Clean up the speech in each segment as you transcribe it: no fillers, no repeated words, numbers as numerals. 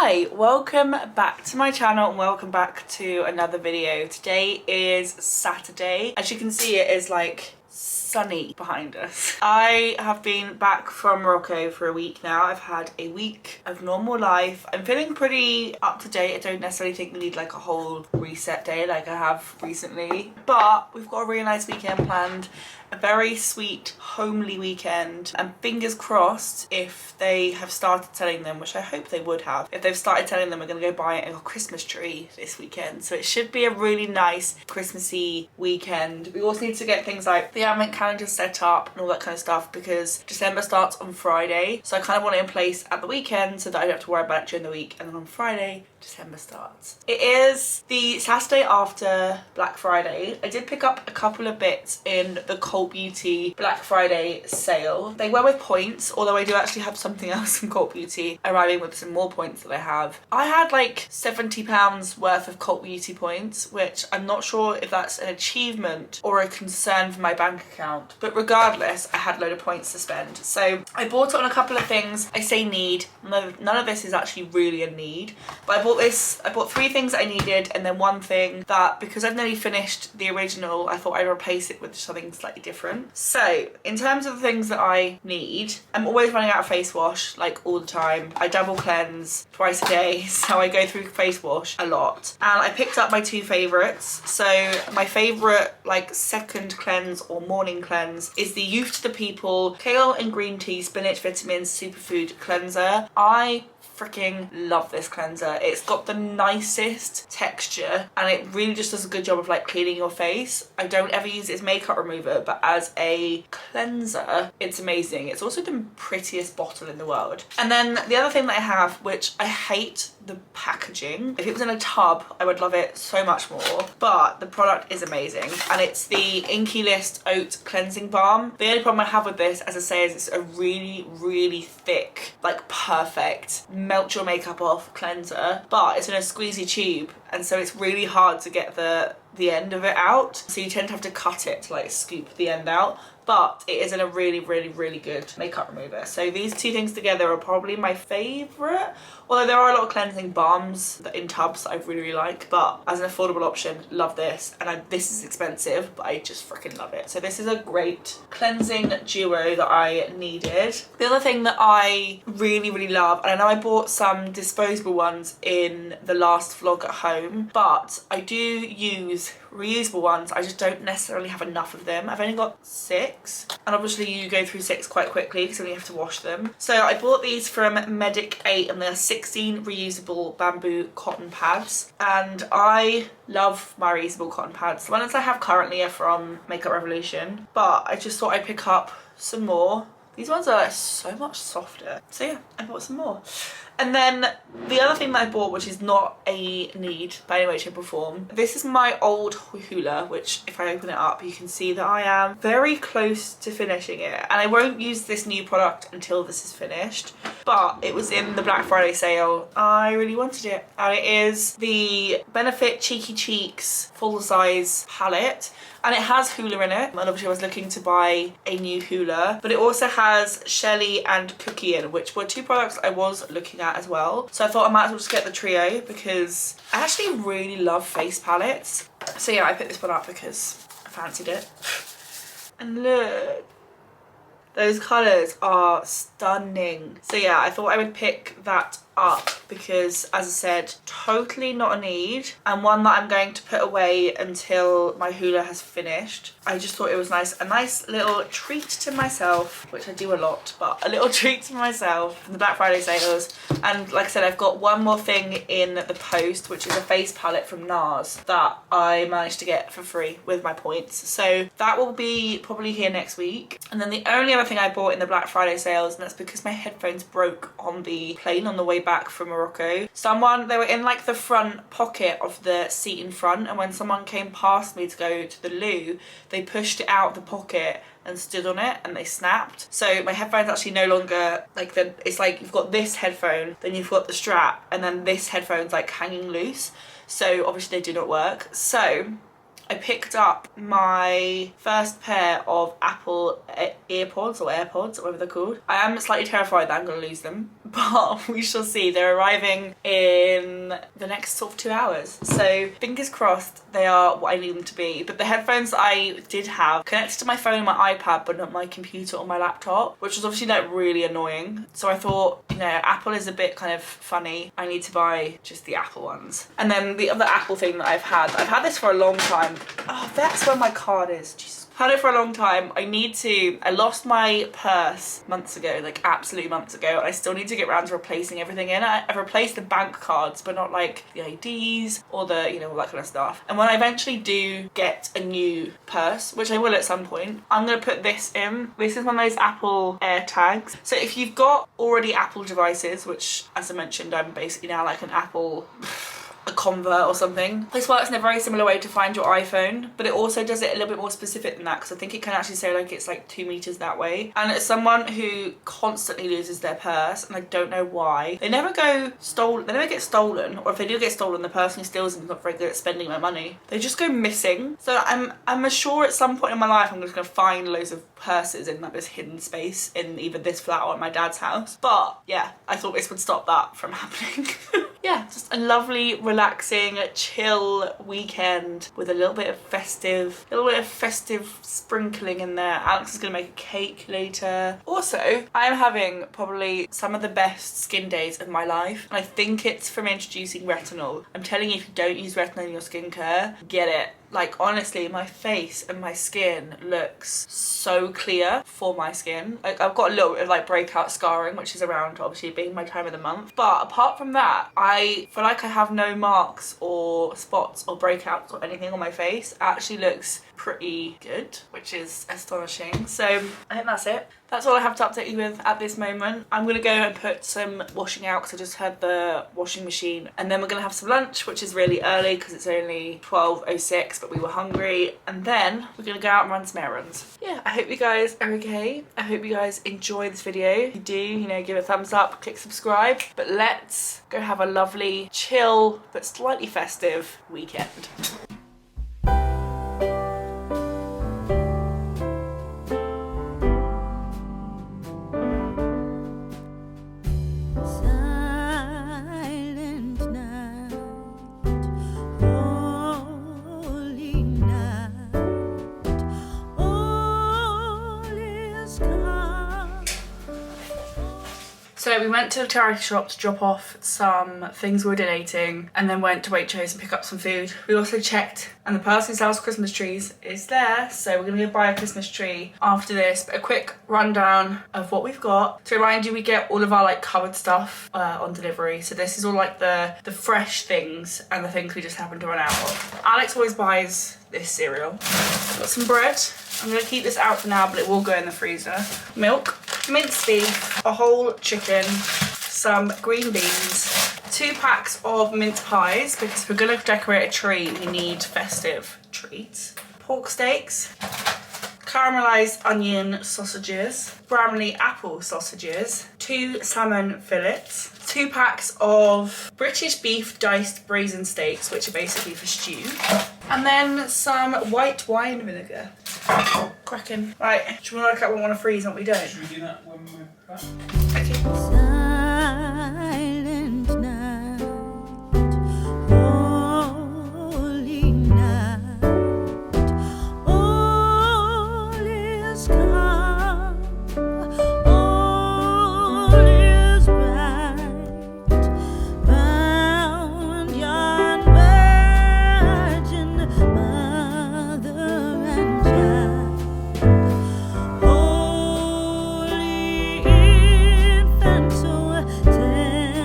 Hi, welcome back to my channel and welcome back to another video. Today is Saturday. As you can see, it is like sunny behind us. I have been back from Morocco for a week now. I've had a week of normal life. I'm feeling pretty up to date. I don't necessarily think we need like a whole reset day like I have recently, but we've got a really nice weekend planned. A very sweet, homely weekend, and fingers crossed if they have started selling them, which I hope they would have. If they've started selling them, we're going to go buy a Christmas tree this weekend. So it should be a really nice Christmassy weekend. We also need to get things like the advent calendar set up and all that kind of stuff because December starts on Friday. So I kind of want it in place at the weekend so that I don't have to worry about it during the week, and then on Friday December starts. It is the Saturday after Black Friday. I did pick up a couple of bits in the Cult Beauty Black Friday sale. They were with points, although I do actually have something else from Cult Beauty arriving with some more points that I have. I had like £70 worth of Cult Beauty points, which I'm not sure if that's an achievement or a concern for my bank account, but regardless, I had a load of points to spend. So I bought it on a couple of things. I say need, none of this is actually really a need, but I bought 3 things that I needed and then one thing that, because I've nearly finished the original, I thought I'd replace it with something slightly different. So in terms of the things that I need, I'm always running out of face wash, like all the time. I double cleanse twice a day, so I go through face wash a lot. And I picked up my 2 favourites. So my favourite like second cleanse or morning cleanse is the Youth to the People Kale and Green Tea Spinach Vitamins Superfood Cleanser. I freaking love this cleanser. It's got the nicest texture and it really just does a good job of like cleaning your face. I don't ever use it as makeup remover, but as a cleanser it's amazing. It's also the prettiest bottle in the world. And then the other thing that I have, which I hate the packaging, if it was in a tub I would love it so much more, but the product is amazing, and it's the Inky List Oat Cleansing Balm. The only problem I have with this, as I say, is it's a really thick, like perfect melt your makeup off cleanser, but it's in a squeezy tube, and so it's really hard to get the end of it out, so you tend to have to cut it to like scoop the end out. But it is in a really good makeup remover. So these 2 things together are probably my favourite. Although there are a lot of cleansing balms in tubs that I really like, but as an affordable option, love this. And this is expensive, but I just freaking love it. So this is a great cleansing duo that I needed. The other thing that I really love, and I know I bought some disposable ones in the last vlog at home, but I do use reusable ones. I just don't necessarily have enough of them. I've only got 6, and obviously you go through 6 quite quickly because you only have to wash them. So I bought these from Medic 8 and they're 16 reusable bamboo cotton pads, and I love my reusable cotton pads. The ones I have currently are from Makeup Revolution, but I just thought I'd pick up some more. These ones are so much softer. So yeah, I bought some more. And then the other thing that I bought, which is not a need by any way, shape or form, this is my old hula, which if I open it up you can see that I am very close to finishing it, and I won't use this new product until this is finished, but it was in the Black Friday sale. I really wanted it, and it is the Benefit Cheeky Cheeks full size palette, and it has hula in it, and obviously I was looking to buy a new hula, but it also has Shelly and Cookie in, which were 2 products I was looking at as well. So I thought I might as well just get the trio because I actually really love face palettes. So yeah, I picked this one up because I fancied it. And look, those colours are stunning. So yeah, I thought I would pick that up because, as I said, totally not a need, and one that I'm going to put away until my hula has finished. I just thought it was nice, a nice little treat to myself, which I do a lot, but a little treat to myself from the Black Friday sales. And like I said, I've got one more thing in the post, which is a face palette from NARS that I managed to get for free with my points. So that will be probably here next week. And then the only other thing I bought in the Black Friday sales, and that's because my headphones broke on the plane on the way back from Morocco. They were in like the front pocket of the seat in front, and when someone came past me to go to the loo, they pushed it out of the pocket and stood on it and they snapped. So my headphones actually no longer, like, it's like you've got this headphone, then you've got the strap, and then this headphone's like hanging loose. So obviously they do not work. So I picked up my first pair of Apple earpods or AirPods, or whatever they're called. I am slightly terrified that I'm going to lose them, but we shall see. They're arriving in the next sort of 2 hours. So fingers crossed they are what I need them to be. But the headphones I did have connected to my phone and my iPad, but not my computer or my laptop, which was obviously like really annoying. So I thought, you know, Apple is a bit kind of funny. I need to buy just the Apple ones. And then the other Apple thing that I've had this for a long time. Oh, that's where my card is. Jesus. Had it for a long time. I lost my purse months ago, like absolute months ago, and I still need to get around to replacing everything in it. I've replaced the bank cards, but not like the IDs or the, you know, all that kind of stuff. And when I eventually do get a new purse, which I will at some point, I'm gonna put this in. This is one of those Apple AirTags. So if you've got already Apple devices, which as I mentioned, I'm basically now like an Apple a convert or something. This works in a very similar way to find your iPhone, but it also does it a little bit more specific than that, because I think it can actually say like it's like 2 meters that way. And as someone who constantly loses their purse, and I don't know why, they never get stolen, or if they do get stolen, the person who steals them is not very good at spending my money. They just go missing. So I'm sure at some point in my life I'm just gonna find loads of purses in like this hidden space in either this flat or at my dad's house. But yeah, I thought this would stop that from happening. Yeah, just a lovely, relaxing, chill weekend with a little bit of festive sprinkling in there. Alex is gonna make a cake later. Also, I am having probably some of the best skin days of my life, and I think it's from introducing retinol. I'm telling you, if you don't use retinol in your skincare, get it. Like honestly, my face and my skin looks so clear for my skin. Like I've got a little bit of like breakout scarring, which is around obviously being my time of the month. But apart from that, I feel like I have no marks or spots or breakouts or anything on my face. It actually looks pretty good, which is astonishing. So I think that's it. That's all I have to update you with at this moment. I'm gonna go and put some washing out because I just had the washing machine, and then we're gonna have some lunch, which is really early because it's only 12:06, but we were hungry, and then we're gonna go out and run some errands. Yeah, I hope you guys are okay. I hope you guys enjoy this video. If you do, you know, give it a thumbs up, click subscribe, but let's go have a lovely, chill, but slightly festive weekend. So we went to a charity shop to drop off some things we were donating, and then went to Waitrose and pick up some food. We also checked, and the person who sells Christmas trees is there, so we're gonna go buy a Christmas tree after this. But a quick rundown of what we've got. To remind you, we get all of our like covered stuff on delivery. So this is all like the fresh things and the things we just happen to run out of. Alex always buys this cereal. Got some bread. I'm gonna keep this out for now, but it will go in the freezer. Milk, minced beef, a whole chicken, some green beans, 2 packs of mince pies, because if we're gonna decorate a tree, we need festive treats. Pork steaks, caramelized onion sausages, Bramley apple sausages, 2 salmon fillets, 2 packs of British beef diced braised steaks, which are basically for stew, and then some white wine vinegar. Cracking. Right, do you want to look at what we want to freeze and what we don't? Should we do that when we're back? Okay. Silent night, holy night, all is calm, all is bright, round yon virgin mother and child, holy infant so tender.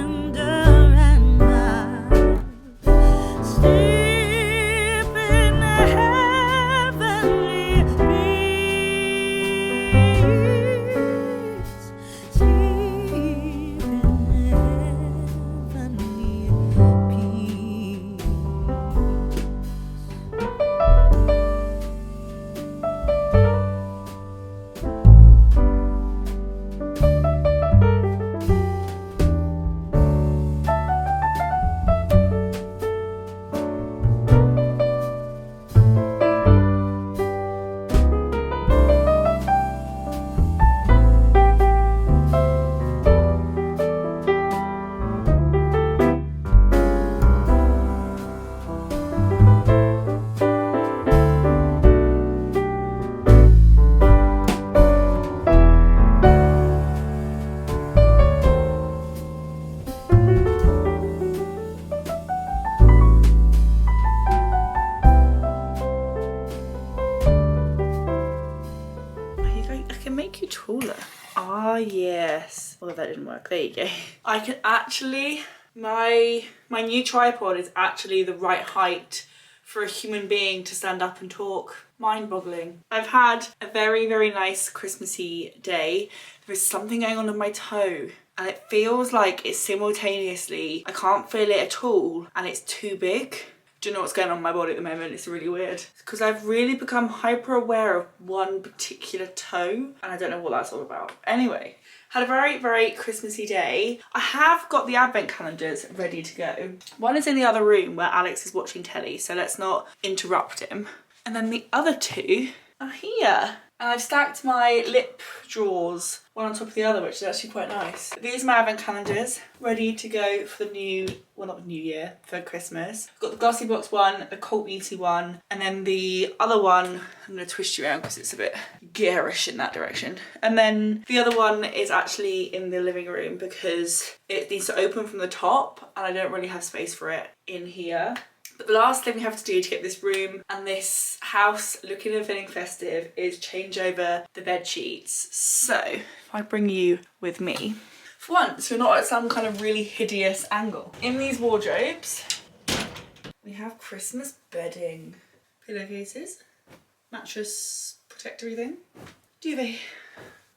that didn't work. There you go. I can actually, my new tripod is actually the right height for a human being to stand up and talk. Mind-boggling. I've had a very, very nice Christmassy day. There is something going on with my toe and it feels like it's simultaneously, I can't feel it at all and it's too big. Do you know what's going on in my body at the moment? It's really weird. Because I've really become hyper aware of one particular toe and I don't know what that's all about. Anyway, had a very, very Christmassy day. I have got the advent calendars ready to go. One is in the other room where Alex is watching telly, so let's not interrupt him. And then the other two are here. And I've stacked my lip drawers one on top of the other, which is actually quite nice. These are my advent calendars, ready to go for the new, well not New Year, for Christmas. I've got the Glossy Box one, the Cult Beauty one, and then the other one, I'm gonna twist you around because it's a bit garish in that direction. And then the other one is actually in the living room because it needs to open from the top and I don't really have space for it in here. But the last thing we have to do to get this room and this house looking and feeling festive is change over the bed sheets. So if I bring you with me, for once we're not at some kind of really hideous angle. In these wardrobes we have Christmas bedding, pillowcases, mattress protectory thing, duvet.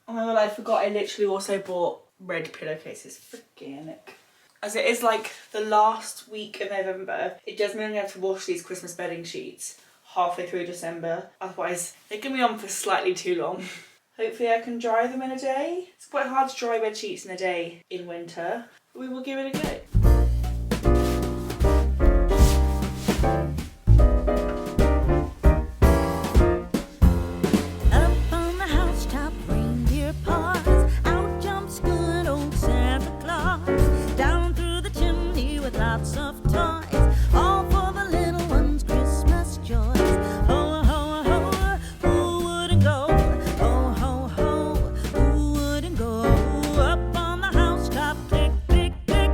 Oh my god, I forgot I literally also bought red pillowcases. Organic. As it is like the last week of November, it does mean I have to wash these Christmas bedding sheets halfway through December. Otherwise, they're going to be on for slightly too long. Hopefully I can dry them in a day. It's quite hard to dry bed sheets in a day in winter, but we will give it a go. Lots of toys, all for the little ones' Christmas joys. Ho, ho, ho, who wouldn't go? Ho, ho, ho, who wouldn't go? Up on the housetop, click, click, click,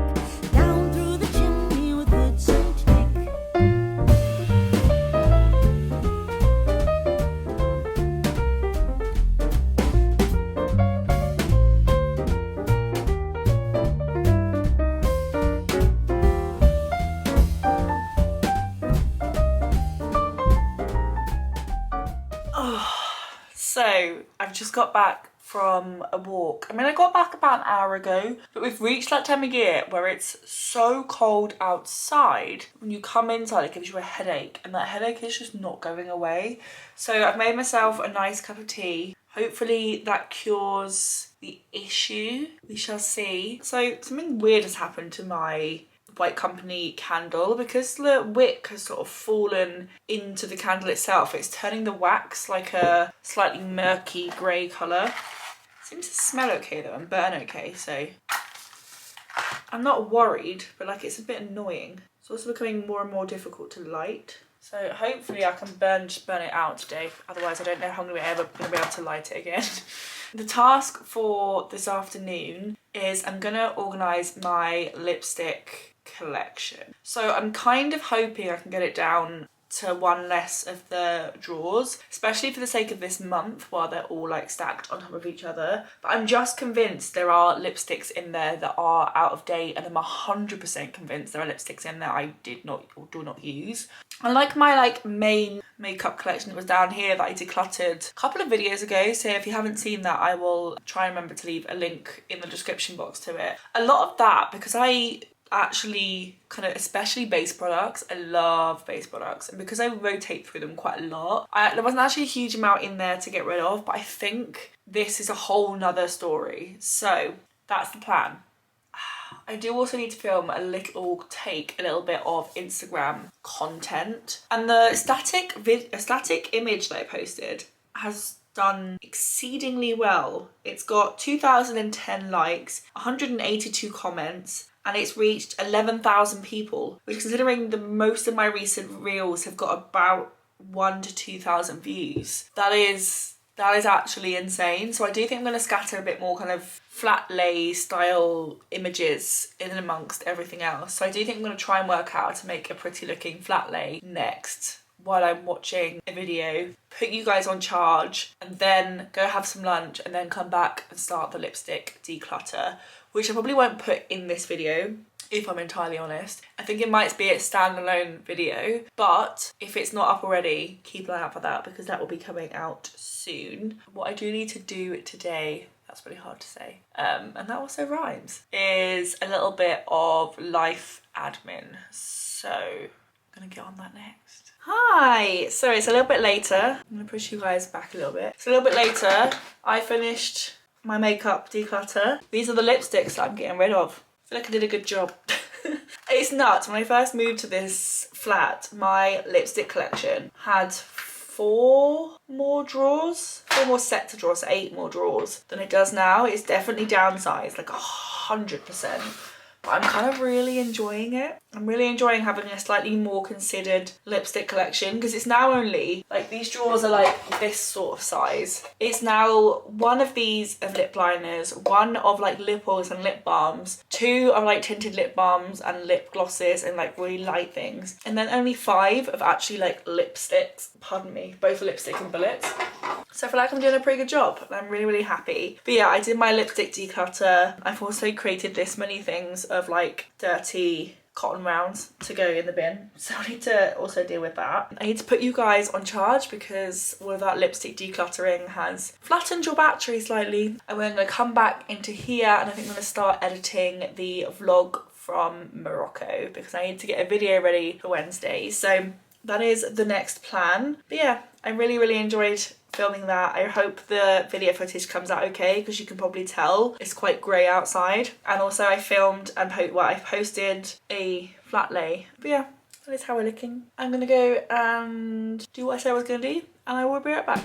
down through the chimney with boots and tick. So I've just got back from a walk. I mean, I got back about an hour ago, but we've reached that time of year where it's so cold outside. When you come inside, it gives you a headache, and that headache is just not going away. So I've made myself a nice cup of tea. Hopefully that cures the issue. We shall see. So something weird has happened to my White Company candle because the wick has sort of fallen into the candle itself. It's turning the wax like a slightly murky grey colour. Seems to smell okay though and burn okay, so I'm not worried, but like it's a bit annoying. It's also becoming more and more difficult to light. So hopefully I can just burn it out today. Otherwise I don't know how I'm going to be able to light it again. The task for this afternoon is I'm going to organise my lipstick collection. So I'm kind of hoping I can get it down to one less of the drawers, especially for the sake of this month while they're all like stacked on top of each other. But I'm just convinced there are lipsticks in there that are out of date, and I'm 100% convinced there are lipsticks in there I did not or do not use. I like my main makeup collection that was down here that I decluttered a couple of videos ago, so if you haven't seen that I will try and remember to leave a link in the description box to it. A lot of that, because I actually especially base products, I love base products, and because I rotate through them quite a lot, there wasn't actually a huge amount in there to get rid of, but I think this is a whole nother story. So that's the plan. I do also need to film a little bit of Instagram content, and the static image that I posted has done exceedingly well. It's got 2,010 likes, 182 comments, and it's reached 11,000 people, which, considering the most of my recent reels have got about 1,000 to 2,000 views, that is actually insane. So I do think I'm going to scatter a bit more kind of flat lay style images in and amongst everything else. So I do think I'm going to try and work out how to make a pretty looking flat lay next. while I'm watching a video, put you guys on charge, and then go have some lunch, and then come back and start the lipstick declutter, which I probably won't put in this video, if I'm entirely honest. I think it might be a standalone video, but if it's not up already, keep an eye out for that, because that will be coming out soon. What I do need to do today, that's really hard to say, and that also rhymes, is a little bit of life admin. So I'm gonna get on that next. Hi, so it's a little bit later. I'm gonna push you guys back a little bit. It's a little bit later. I finished my makeup declutter. These are the lipsticks that I'm getting rid of. I feel like I did a good job. It's nuts. When I first moved to this flat, my lipstick collection had 4 more sets of drawers, 8 more drawers than it does now. It's definitely downsized, like 100%. But I'm kind of really enjoying it. I'm really enjoying having a slightly more considered lipstick collection, because it's now only, like, these drawers are like this sort of size. It's now 1 of these of lip liners, 1 of like lip oils and lip balms, 2 of like tinted lip balms and lip glosses and like really light things, and then only 5 of actually like lipsticks, pardon me, both lipstick and bullets. So I feel like I'm doing a pretty good job, and I'm really, really happy. But yeah, I did my lipstick declutter. I've also created this many things of like dirty cotton rounds to go in the bin, so I need to also deal with that. I need to put you guys on charge, because all of that lipstick decluttering has flattened your battery slightly. And we're going to come back into here, and I think I'm going to start editing the vlog from Morocco, because I need to get a video ready for Wednesday. So that is the next plan. But yeah, I really, really enjoyed filming that. I hope the video footage comes out okay, because you can probably tell it's quite grey outside. And also I filmed and I posted a flat lay. But yeah, that is how we're looking. I'm gonna go and do what I said I was gonna do, and I will be right back.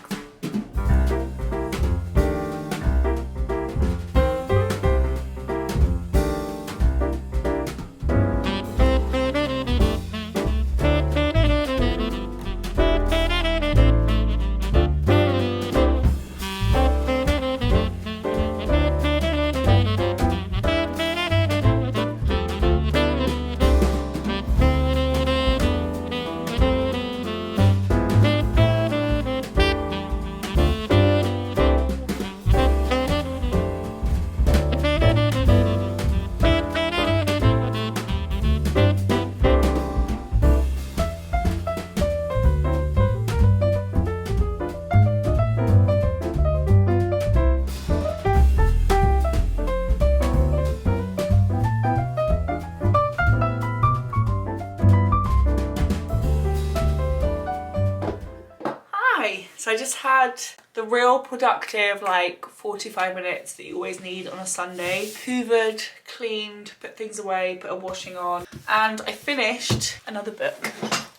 So I just had the real productive like 45 minutes that you always need on a Sunday. Hoovered, cleaned, put things away, put a washing on, and I finished another book.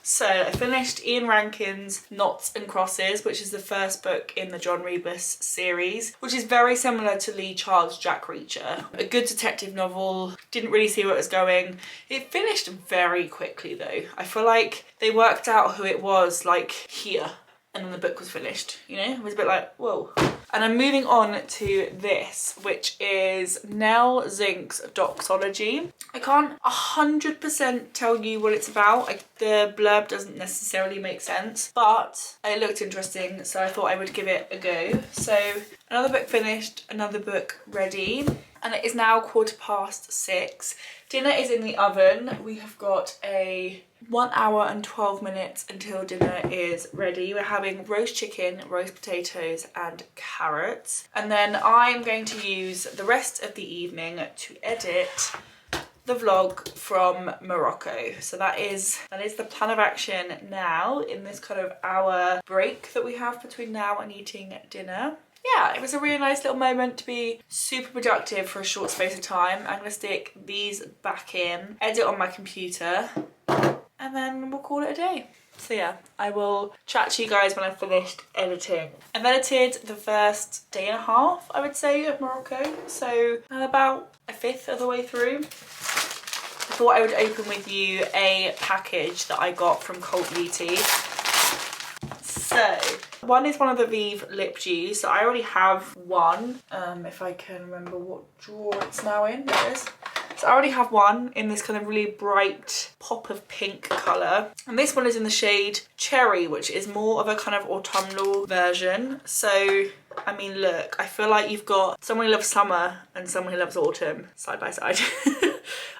So I finished Ian Rankin's Knots and Crosses, which is the first book in the John Rebus series, which is very similar to Lee Child's Jack Reacher. A good detective novel, didn't really see where it was going. It finished very quickly though. I feel like they worked out who it was like here, and then the book was finished, you know? It was a bit like, whoa. And I'm moving on to this, which is Nell Zink's Doxology. I can't 100% tell you what it's about. The blurb doesn't necessarily make sense, but it looked interesting, so I thought I would give it a go. So another book finished, another book ready, and it is now 6:15. Dinner is in the oven. We have got a 1 hour and 12 minutes until dinner is ready. We're having roast chicken, roast potatoes and carrots. And then I'm going to use the rest of the evening to edit the vlog from Morocco. So that is the plan of action now in this kind of hour break that we have between now and eating dinner. Yeah, it was a really nice little moment to be super productive for a short space of time. I'm gonna stick these back in, edit on my computer, and then we'll call it a day. So yeah, I will chat to you guys when I've finished editing. I've edited the first day and a half, I would say, of Morocco. So I'm about a fifth of the way through. I thought I would open with you a package that I got from Cult Beauty. So one is one of the Vive lip dews. So I already have one. If I can remember what drawer it's now in, there it is. So I already have one in this kind of really bright pop of pink colour. And this one is in the shade Cherry, which is more of a kind of autumnal version. So, I mean, look, I feel like you've got someone who loves summer and someone who loves autumn side by side.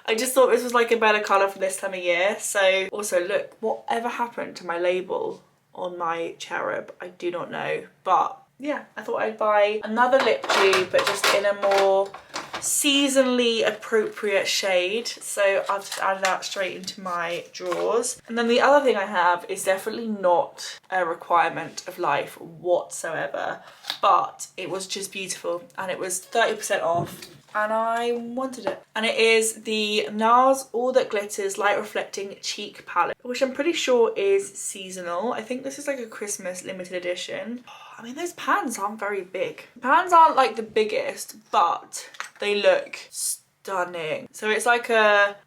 I just thought this was like a better colour for this time of year. So also look, whatever happened to my label on my cherub, I do not know. But yeah, I thought I'd buy another lip tube, but just in a more seasonally appropriate shade. So I've just added that straight into my drawers. And then the other thing I have is definitely not a requirement of life whatsoever, but it was just beautiful and it was 30% off. And I wanted it. And it is the NARS All That Glitters Light Reflecting Cheek Palette, which I'm pretty sure is seasonal. I think this is like a Christmas limited edition. I mean, those pans aren't very big. The pans aren't like the biggest, but they look stunning. So it's like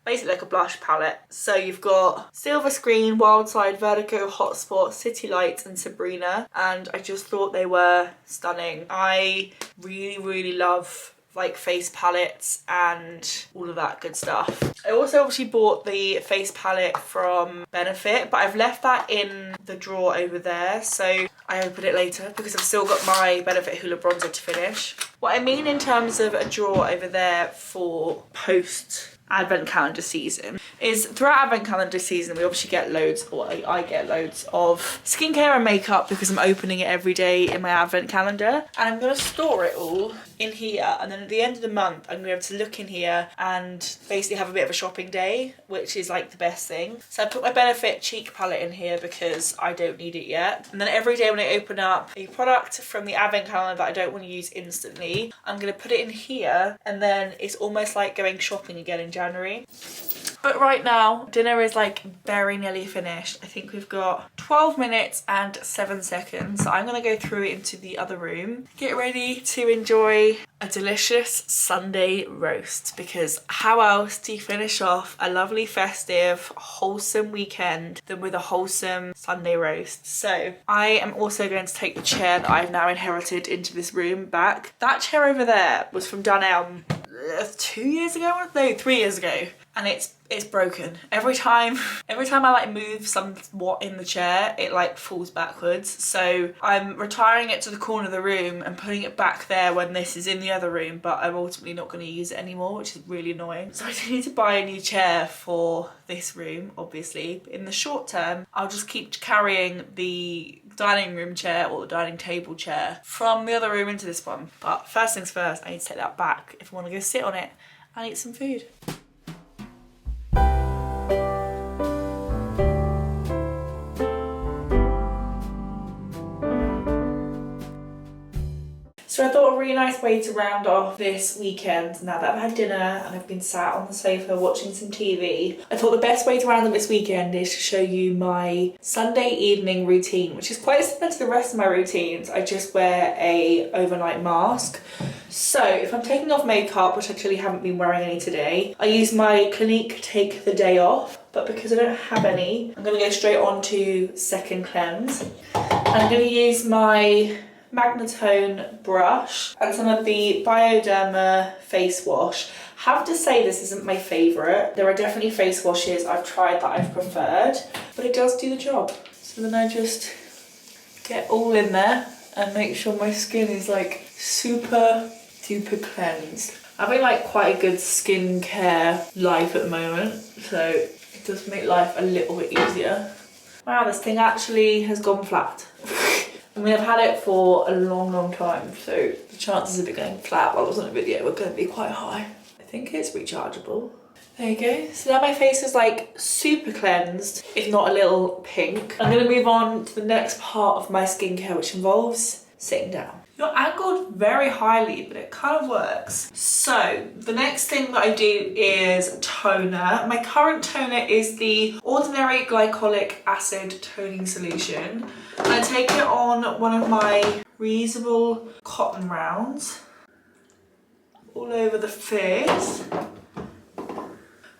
basically like a blush palette. So you've got Silver Screen, Wildside, Vertigo, Hotspot, City Lights and Sabrina. And I just thought they were stunning. I really love like face palettes and all of that good stuff. I also obviously bought the face palette from Benefit, but I've left that in the drawer over there, so I open it later because I've still got my Benefit Hoola Bronzer to finish. What I mean in terms of a drawer over there for post advent calendar season is throughout advent calendar season we obviously get loads, or I get loads of skincare and makeup because I'm opening it every day in my advent calendar, and I'm going to store it all in here, and then at the end of the month I'm going to be able to look in here and basically have a bit of a shopping day, which is like the best thing. So I put my Benefit cheek palette in here because I don't need it yet, and then every day when I open up a product from the advent calendar that I don't want to use instantly, I'm going to put it in here, and then it's almost like going shopping again in January. But right now, dinner is like very nearly finished. I think we've got 12 minutes and 7 seconds. So I'm gonna go through it into the other room, get ready to enjoy a delicious Sunday roast, because how else do you finish off a lovely festive, wholesome weekend than with a wholesome Sunday roast? So I am also going to take the chair that I've now inherited into this room back. That chair over there was from Dunelm 2 years ago? No, 3 years ago. And it's broken. Every time I like move somewhat in the chair, it like falls backwards. So I'm retiring it to the corner of the room and putting it back there when this is in the other room, but I'm ultimately not going to use it anymore, which is really annoying. So I do need to buy a new chair for this room, obviously. But in the short term, I'll just keep carrying the dining room chair or the dining table chair from the other room into this one. But first things first, I need to take that back if I want to go sit on it and eat some food. So I thought a really nice way to round off this weekend, now that I've had dinner and I've been sat on the sofa watching some TV, I thought the best way to round off this weekend is to show you my Sunday evening routine, which is quite similar to the rest of my routines. I just wear a overnight mask. So if I'm taking off makeup, which I clearly haven't been wearing any today, I use my Clinique Take the Day Off, but because I don't have any, I'm going to go straight on to Second Cleanse. I'm going to use my Magnatone brush and some of the Bioderma face wash. Have to say this isn't my favourite. There are definitely face washes I've tried that I've preferred, but it does do the job. So then I just get all in there and make sure my skin is like super duper cleansed. I'm having like quite a good skincare life at the moment, so it does make life a little bit easier. Wow, this thing actually has gone flat. I mean, I've had it for a long time, so the chances of it going flat while I was on a video were going to be quite high. I think it's rechargeable. There you go. So now my face is like super cleansed, if not a little pink. I'm going to move on to the next part of my skincare, which involves sitting down. You're angled very highly, but it kind of works. So the next thing that I do is toner. My current toner is the Ordinary Glycolic Acid Toning Solution. I take it on one of my reusable cotton rounds all over the face.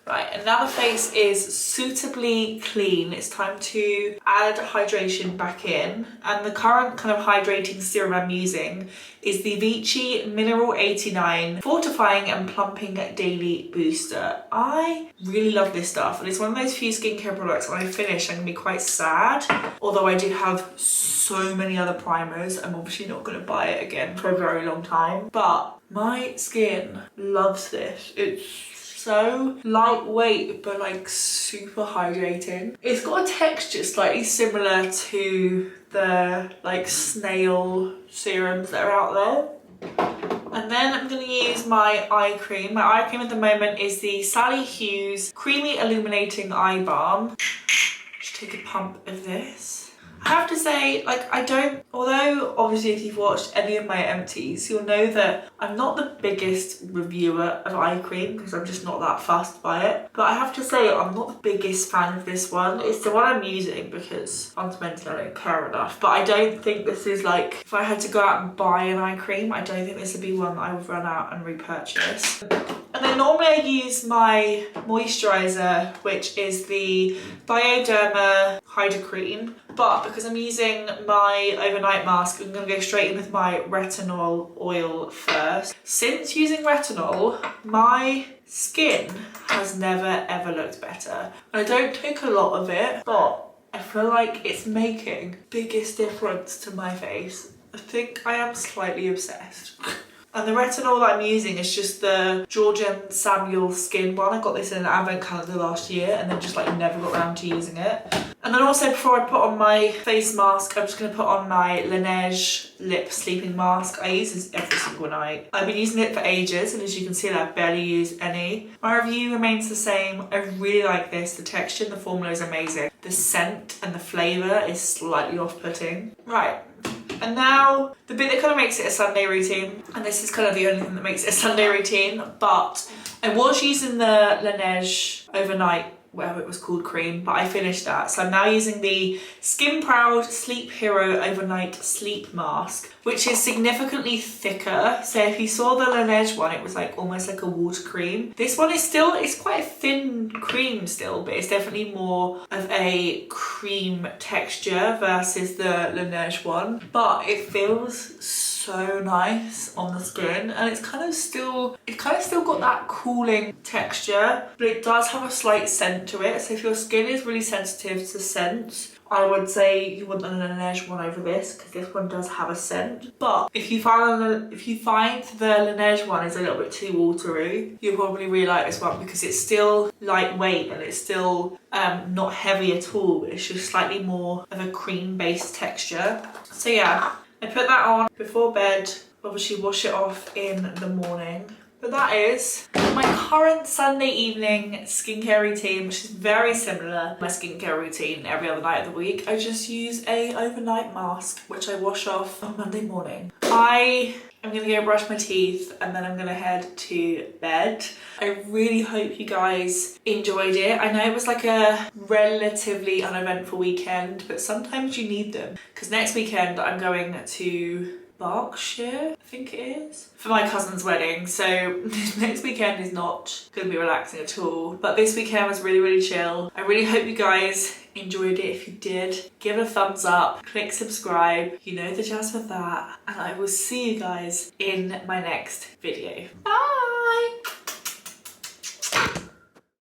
Right, and now the face is suitably clean, it's time to add hydration back in. And the current kind of hydrating serum I'm using is the Vichy Mineral 89 Fortifying and Plumping Daily Booster. I really love this stuff, and it's one of those few skincare products when I finish I'm gonna be quite sad. Although I do have so many other primers, I'm obviously not gonna buy it again for a very long time. But my skin loves this. It's so lightweight but like super hydrating. It's got a texture slightly similar to the like snail serums that are out there. And then I'm going to use my eye cream. My eye cream at the moment is the Sally Hughes Creamy Illuminating Eye Balm. Just take a pump of this. I have to say, like, I don't, although obviously if you've watched any of my empties, you'll know that I'm not the biggest reviewer of eye cream because I'm just not that fussed by it. But I have to say, I'm not the biggest fan of this one. It's the one I'm using because fundamentally I don't care enough. But I don't think this is like, if I had to go out and buy an eye cream, I don't think this would be one that I would run out and repurchase. And then normally I use my moisturiser, which is the Bioderma Hydra Cream. But because I'm using my overnight mask, I'm going to go straight in with my retinol oil first. Since using retinol, my skin has never ever looked better. I don't take a lot of it, but I feel like it's making biggest difference to my face. I think I am slightly obsessed. And the retinol that I'm using is just the Georgian Samuel Skin one. I got this in an advent calendar last year and then just like never got around to using it. And then also before I put on my face mask, I'm just going to put on my Laneige Lip Sleeping Mask. I use this every single night. I've been using it for ages, and as you can see, I've barely used any. My review remains the same. I really like this. The texture and the formula is amazing. The scent and the flavour is slightly off-putting. Right. And now the bit that kind of makes it a Sunday routine, and this is kind of the only thing that makes it a Sunday routine, but I was using the Laneige overnight, whatever it was called, cream, but I finished that. So I'm now using the Skin Proud Sleep Hero Overnight Sleep Mask, which is significantly thicker. So if you saw the Laneige one, it was like almost like a water cream. This one is still, it's quite a thin cream still, but it's definitely more of a cream texture versus the Laneige one. But it feels so nice on the skin, and it's kind of still got that cooling texture, but it does have a slight scent to it. So if your skin is really sensitive to scents, I would say you want the Laneige one over this, because this one does have a scent. But if you find the Laneige one is a little bit too watery, you'll probably really like this one because it's still lightweight and it's still not heavy at all, but it's just slightly more of a cream-based texture. So yeah, I put that on before bed, obviously wash it off in the morning. But that is my current Sunday evening skincare routine, which is very similar to my skincare routine every other night of the week. I just use a overnight mask, which I wash off on Monday morning. I am gonna go brush my teeth and then I'm gonna head to bed. I really hope you guys enjoyed it. I know it was like a relatively uneventful weekend, but sometimes you need them. Because next weekend I'm going to Berkshire, I think it is, for my cousin's wedding. So next weekend is not going to be relaxing at all, but this weekend was really, really chill. I really hope you guys enjoyed it. If you did, give it a thumbs up, click subscribe, you know the jazz with that, and I will see you guys in my next video. Bye!